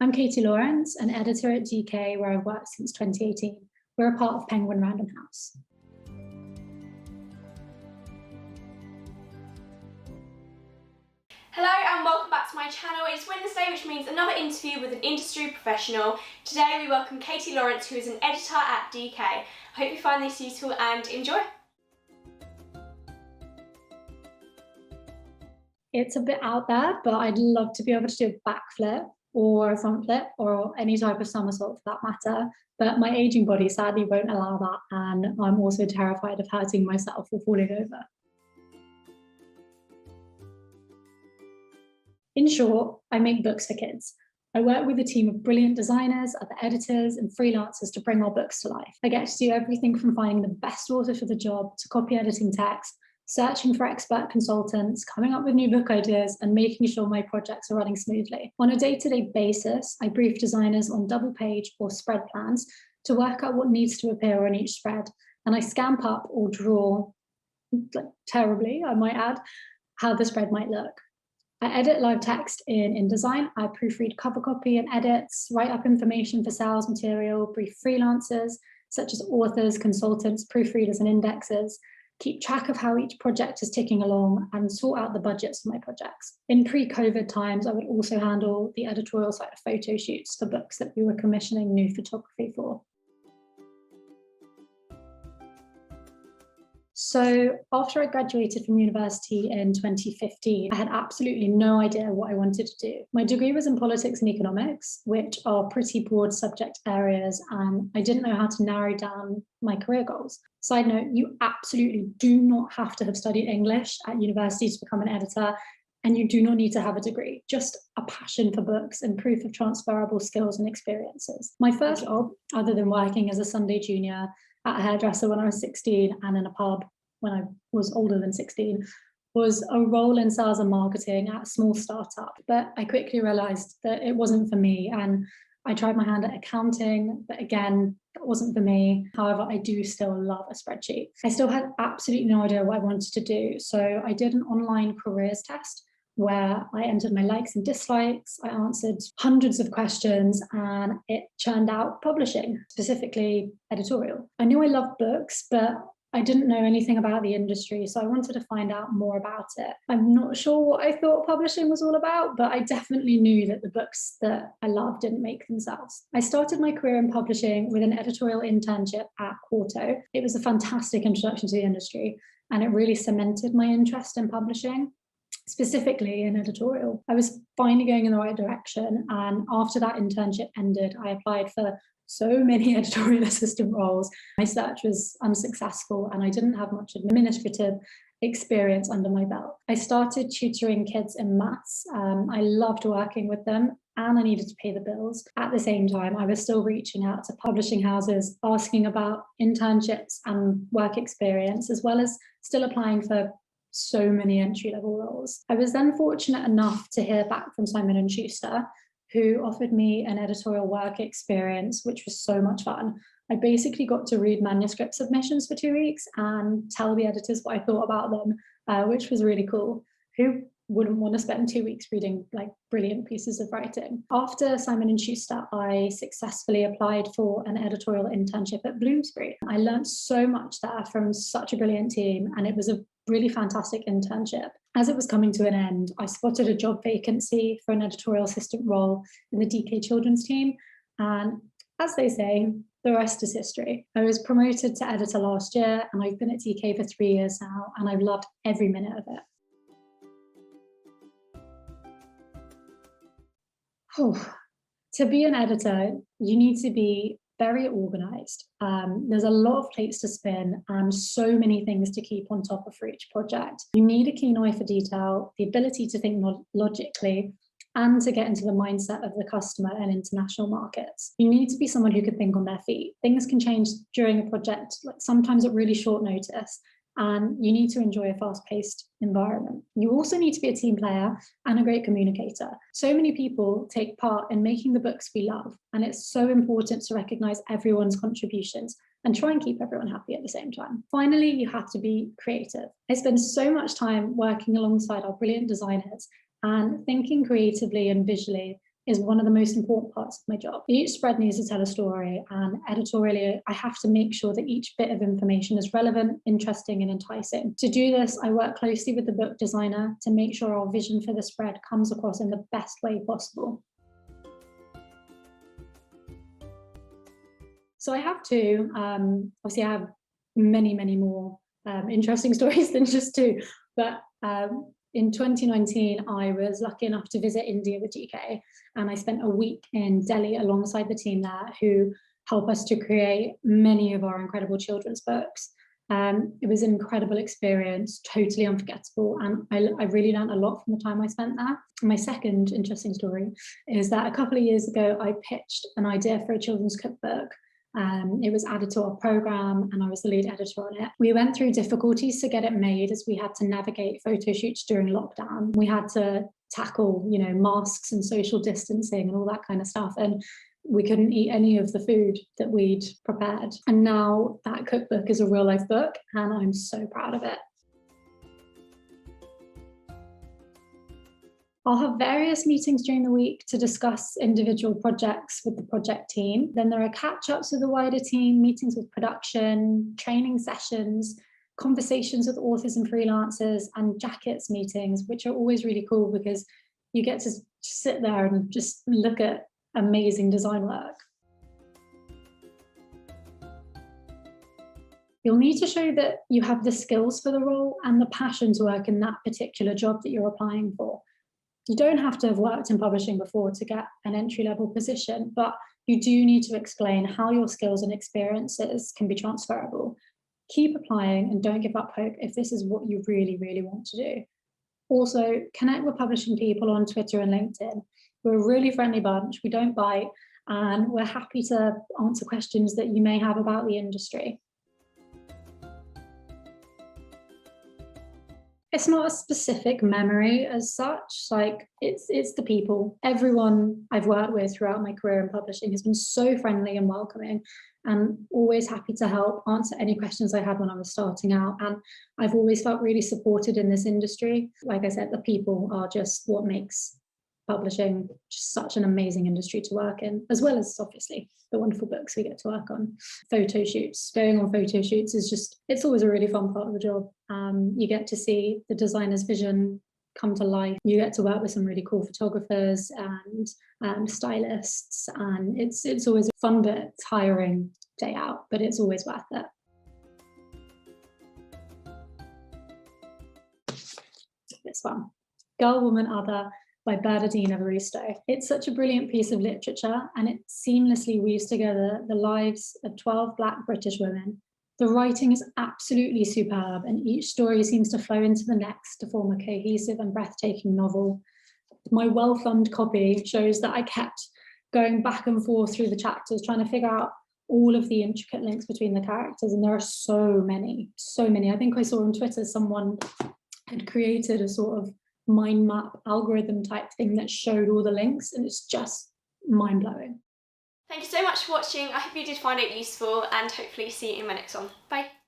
I'm Katie Lawrence, an editor at DK, where I've worked since 2018. We're a part of Penguin Random House. Hello and welcome back to my channel. It's Wednesday, which means another interview with an industry professional. Today we welcome Katie Lawrence, who is an editor at DK. I hope you find this useful and enjoy. It's a bit out there, but I'd love to be able to do a backflip or a front flip or any type of somersault for that matter. But my aging body sadly won't allow that, and I'm also terrified of hurting myself or falling over. In short, I make books for kids. I work with a team of brilliant designers, other editors, and freelancers to bring our books to life. I get to do everything from finding the best author for the job to copy editing text, searching for expert consultants, coming up with new book ideas, and making sure my projects are running smoothly. On a day-to-day basis, I brief designers on double page or spread plans to work out what needs to appear on each spread, and I scamp up or draw, terribly, I might add, how the spread might look. I edit live text in InDesign, I proofread cover copy and edits, write up information for sales material, brief freelancers, such as authors, consultants, proofreaders, and indexers, keep track of how each project is ticking along, and sort out the budgets for my projects. In pre-COVID times, I would also handle the editorial side of photo shoots for books that we were commissioning new photography for. So after I graduated from university in 2015, I had absolutely no idea what I wanted to do. My degree was in politics and economics, which are pretty broad subject areas, and I didn't know how to narrow down my career goals. Side note, you absolutely do not have to have studied English at university to become an editor, and you do not need to have a degree, just a passion for books and proof of transferable skills and experiences. My first job, other than working as a Sunday junior at a hairdresser when I was 16 and in a pub when I was older than 16, was a role in sales and marketing at a small startup. But I quickly realized that it wasn't for me, and I tried my hand at accounting, but again, that wasn't for me. However, I do still love a spreadsheet. I still had absolutely no idea what I wanted to do, so I did an online careers test where I entered my likes and dislikes. I answered hundreds of questions, and it churned out publishing, specifically editorial. I knew I loved books, but I didn't know anything about the industry, so I wanted to find out more about it. I'm not sure what I thought publishing was all about, but I definitely knew that the books that I loved didn't make themselves. I started my career in publishing with an editorial internship at Quarto. It was a fantastic introduction to the industry, and it really cemented my interest in publishing, specifically in editorial. I was finally going in the right direction, and after that internship ended, I applied for so many editorial assistant roles. My search was unsuccessful, and I didn't have much administrative experience under my belt. I started tutoring kids in maths. I loved working with them, and I needed to pay the bills. At the same time, I was still reaching out to publishing houses, asking about internships and work experience, as well as still applying for so many entry-level roles. I was then fortunate enough to hear back from Simon & Schuster, who offered me an editorial work experience, which was so much fun. I basically got to read manuscript submissions for 2 weeks and tell the editors what I thought about them, which was really cool. Who wouldn't want to spend 2 weeks reading brilliant pieces of writing? After Simon & Schuster, I successfully applied for an editorial internship at Bloomsbury. I learned so much there from such a brilliant team, and it was a really fantastic internship. As it was coming to an end, I spotted a job vacancy for an editorial assistant role in the DK children's team, and as they say, the rest is history. I was promoted to editor last year, and I've been at DK for 3 years now, and I've loved every minute of it. To be an editor, you need to be very organized. There's a lot of plates to spin and so many things to keep on top of for each project. You need a keen eye for detail, the ability to think logically, and to get into the mindset of the customer and international markets. You need to be someone who can think on their feet. Things can change during a project, sometimes at really short notice, and you need to enjoy a fast-paced environment. You also need to be a team player and a great communicator. So many people take part in making the books we love, and it's so important to recognize everyone's contributions and try and keep everyone happy at the same time. Finally, you have to be creative. I spend so much time working alongside our brilliant designers, and thinking creatively and visually is one of the most important parts of my job. Each spread needs to tell a story, and editorially, I have to make sure that each bit of information is relevant, interesting, and enticing. To do this, I work closely with the book designer to make sure our vision for the spread comes across in the best way possible. So I have two. Obviously, I have many, many more interesting stories than just two. But in 2019, I was lucky enough to visit India with GK, and I spent a week in Delhi alongside the team there who help us to create many of our incredible children's books. It was an incredible experience, totally unforgettable, and I really learned a lot from the time I spent there. My second interesting story is that a couple of years ago, I pitched an idea for a children's cookbook. It was added to our program, and I was the lead editor on it. We went through difficulties to get it made, as we had to navigate photo shoots during lockdown. We had to tackle, masks and social distancing and all that kind of stuff. And we couldn't eat any of the food that we'd prepared. And now that cookbook is a real life book, and I'm so proud of it. I'll have various meetings during the week to discuss individual projects with the project team. Then there are catch-ups with the wider team, meetings with production, training sessions, conversations with authors and freelancers, and jackets meetings, which are always really cool because you get to sit there and just look at amazing design work. You'll need to show that you have the skills for the role and the passion to work in that particular job that you're applying for. You don't have to have worked in publishing before to get an entry-level position, but you do need to explain how your skills and experiences can be transferable. Keep applying and don't give up hope if this is what you really, really want to do. Also, connect with publishing people on Twitter and LinkedIn. We're a really friendly bunch, we don't bite, and we're happy to answer questions that you may have about the industry. It's not a specific memory as such, it's the people. Everyone I've worked with throughout my career in publishing has been so friendly and welcoming, and always happy to help answer any questions I had when I was starting out. And I've always felt really supported in this industry. Like I said, the people are just what makes publishing just such an amazing industry to work in, as well as obviously the wonderful books we get to work on. Photo shoots, going on photo shoots it's always a really fun part of the job. You get to see the designer's vision come to life. You get to work with some really cool photographers and stylists, and it's always a fun bit, tiring day out, but it's always worth it. This one, Girl, Woman, Other, by Bernadine Evaristo. It's such a brilliant piece of literature, and it seamlessly weaves together the lives of 12 Black British women. The writing is absolutely superb, and each story seems to flow into the next to form a cohesive and breathtaking novel. My well-thumbed copy shows that I kept going back and forth through the chapters, trying to figure out all of the intricate links between the characters, and there are so many. I think I saw on Twitter someone had created a sort of mind map algorithm type thing that showed all the links, and it's just mind-blowing. Thank you so much for watching. I hope you did find it useful, and hopefully see you in my next one. Bye.